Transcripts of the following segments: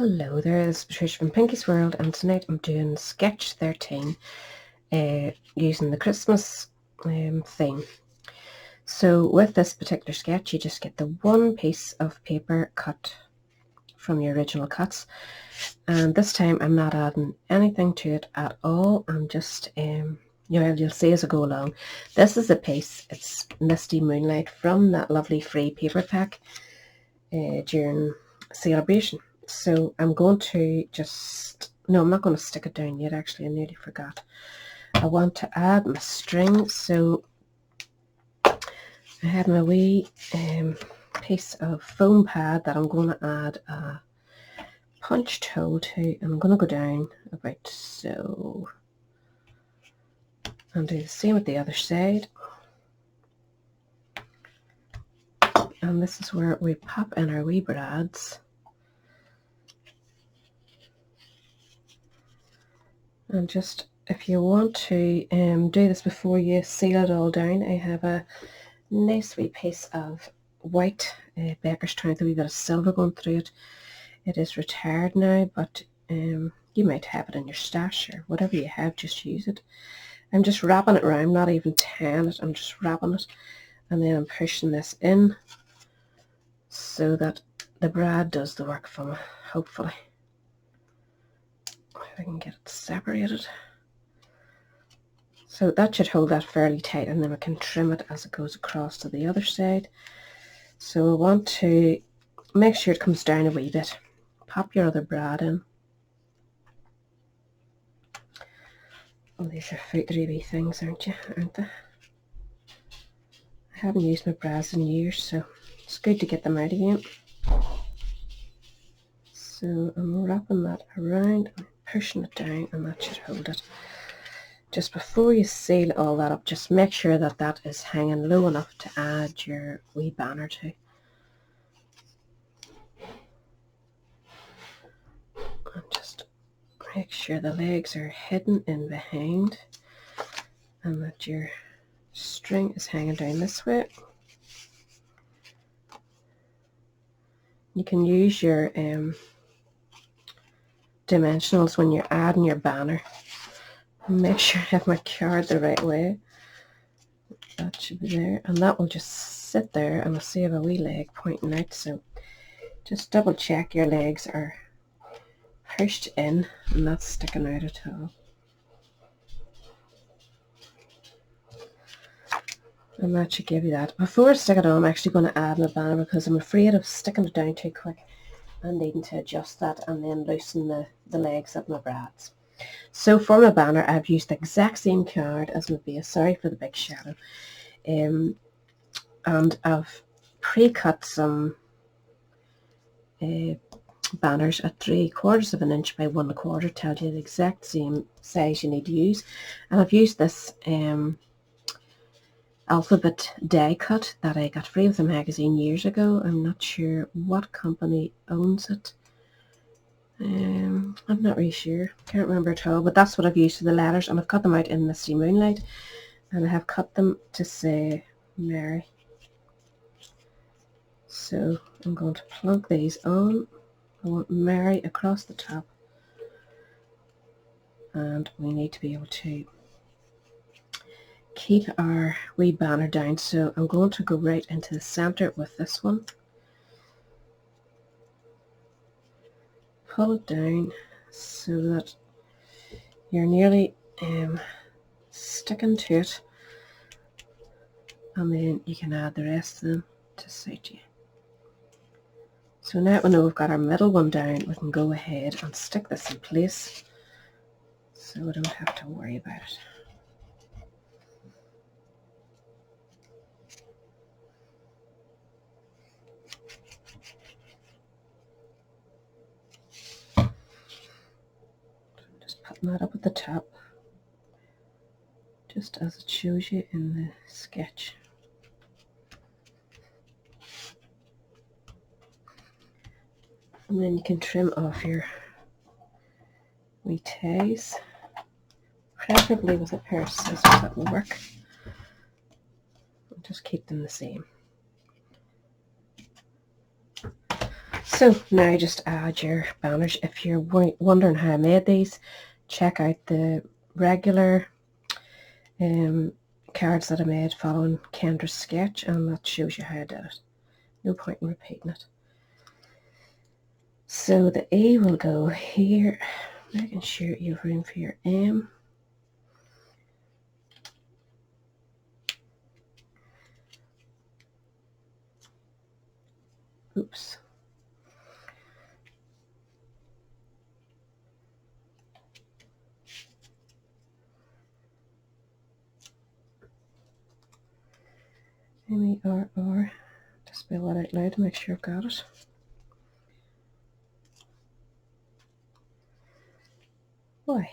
Hello there, this is Patricia from Pinky's World, and tonight I'm doing sketch 13 using the Christmas theme. So with this particular sketch you just get the one piece of paper cut from your original cuts, and this time I'm not adding anything to it at all. I'm just, you'll see as I go along. This is a piece, it's Misty Moonlight from that lovely free paper pack during Celebration. So I'm going to no, I'm not going to stick it down yet, actually, I nearly forgot. I want to add my string, so I have my wee piece of foam pad that I'm going to add a punched hole to, and I'm going to go down about so, and do the same with the other side. And this is where we pop in our wee brads. And just, if you want to do this before you seal it all down, I have a nice wee piece of white Baker's Twine with a wee bit of silver going through it. It is retired now, but you might have it in your stash or whatever you have, just use it. I'm just wrapping it around, not even tying it, I'm just wrapping it, and then I'm pushing this in so that the brad does the work for me, hopefully. If I can get it separated. So that should hold that fairly tight, and then we can trim it as it goes across to the other side. So I want to make sure it comes down a wee bit. Pop your other brad in. Oh, these are foodry wee things, aren't they? I haven't used my brads in years, so it's good to get them out again. So I'm wrapping that around, and pushing it down, and that should hold it. Just before you seal all that up, just make sure that that is hanging low enough to add your wee banner to. And just make sure the legs are hidden in behind and that your string is hanging down this way. You can use your dimensionals when you're adding your banner. Make sure I have my card the right way. That should be there, and that will just sit there, and I'll see I have a wee leg pointing out, so just double check your legs are pushed in and not sticking out at all. And that should give you that. Before I stick it on, I'm actually going to add my banner because I'm afraid of sticking it down too quick and needing to adjust that and then loosen the legs of my brads. So for my banner, I've used the exact same card as my base. Sorry for the big shadow. And I've pre-cut some banners at 3/4 of an inch by 1/4, tells you the exact same size you need to use. And I've used this alphabet die cut that I got free with a magazine years ago. I'm not sure what company owns it. I'm not really sure, can't remember at all, but that's what I've used for the letters, and I've cut them out in Misty Moonlight, and I have cut them to say Mary. So I'm going to plug these on. I want Mary across the top, and we need to be able to keep our wee banner down, so I'm going to go right into the center with this one. Pull it down so that you're nearly sticking to it, and then you can add the rest of them to suit you. So now we know we've got our middle one down, we can go ahead and stick this in place so we don't have to worry about it. Just putting that up at the top, just as it shows you in the sketch. And then you can trim off your wee ties, preferably with a pair of scissors, that will work. And just keep them the same. So now just add your banners. If you're wondering how I made these, check out the regular cards that I made following Kendra's sketch, and that shows you how I did it. No point in repeating it. So the E will go here, making sure you have room for your M. Oops. M-E-R-R. Just spell that out loud to make sure I've got it. Why?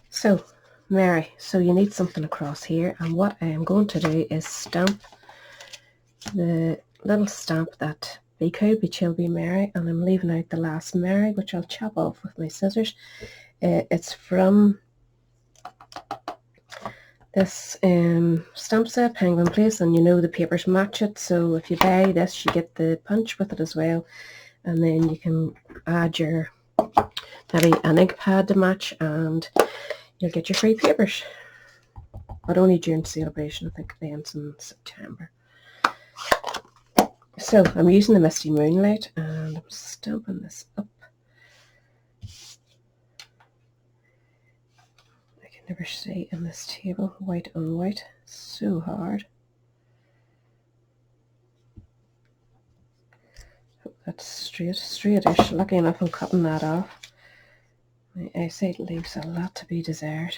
So, Mary, so you need something across here, and what I am going to do is stamp the little stamp that Be Cool, Be Chill, Be Merry, and I'm leaving out the last Mary, which I'll chop off with my scissors. It's from this stamp set, Penguin Place, and you know the papers match it, so if you buy this you get the punch with it as well, and then you can add your maybe an ink pad to match and you'll get your free papers, but only during celebration. I think it ends in September. So I'm using the Misty Moonlight and I'm stamping this up. I can never see in this table, white on white, so hard. Hope that's straightish. Lucky enough I'm cutting that off. My eyesight leaves a lot to be desired.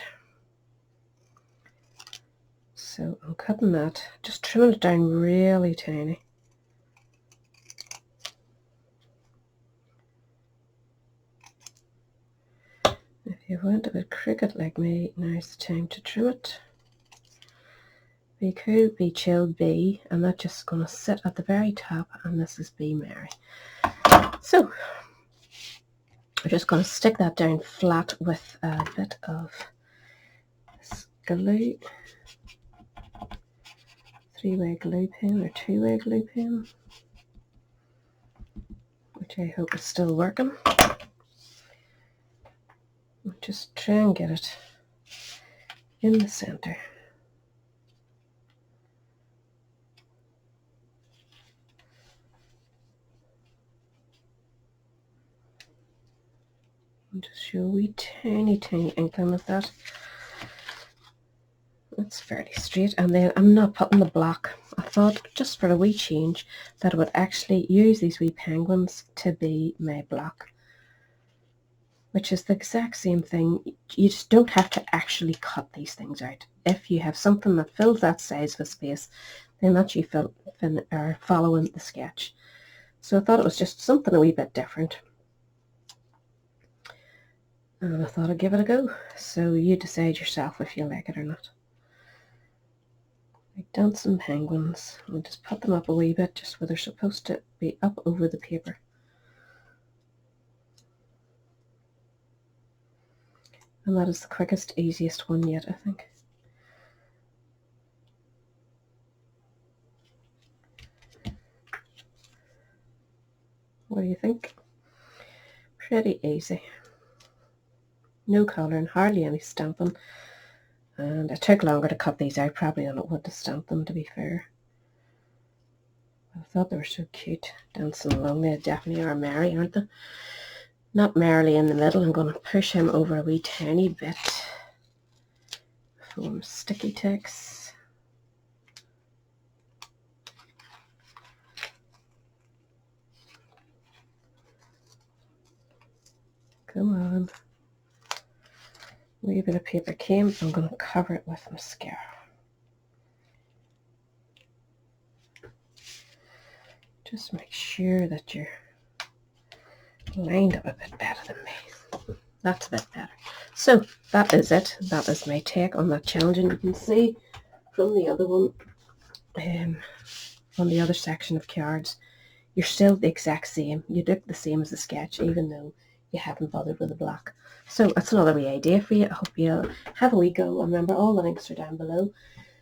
So I'm cutting that, just trimming it down really tiny. If you want a bit crooked like me, now's the time to trim it. Be Cool, Be Chill, Be, and that's just going to sit at the very top, and this is Be Merry. So we're just going to stick that down flat with a bit of this glue, 3-way glue pen or 2-way glue pen, which I hope is still working. Just try and get it in the center. And just show a wee tiny inkling of that. It's fairly straight, and then I'm not putting the block. I thought just for a wee change that I would actually use these wee penguins to be my block, which is the exact same thing. You just don't have to actually cut these things out. If you have something that fills that size of a space, then that's you are following the sketch. So I thought it was just something a wee bit different, and I thought I'd give it a go. So you decide yourself if you like it or not. Like dancing penguins. I'll just put them up a wee bit, just where they're supposed to be up over the paper. And that is the quickest, easiest one yet, I think. What do you think? Pretty easy. No colouring, hardly any stamping. And it took longer to cut these out probably than it would to stamp them, to be fair. I thought they were so cute, dancing along. They definitely are merry, aren't they? Not merrily in the middle. I'm going to push him over a wee tiny bit. Foam sticky ticks. Come on. A wee bit of paper came. I'm going to cover it with mascara. Just make sure that you're lined up a bit better than me. That's a bit better. So that is it. That is my take on that challenge. And you can see from the other one, on the other section of cards, you're still the exact same. You look the same as the sketch, even though you haven't bothered with the block. So that's another wee idea for you. I hope you'll have a wee go. Remember, all the links are down below.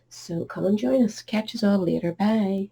So come and join us. Catch us all later. Bye.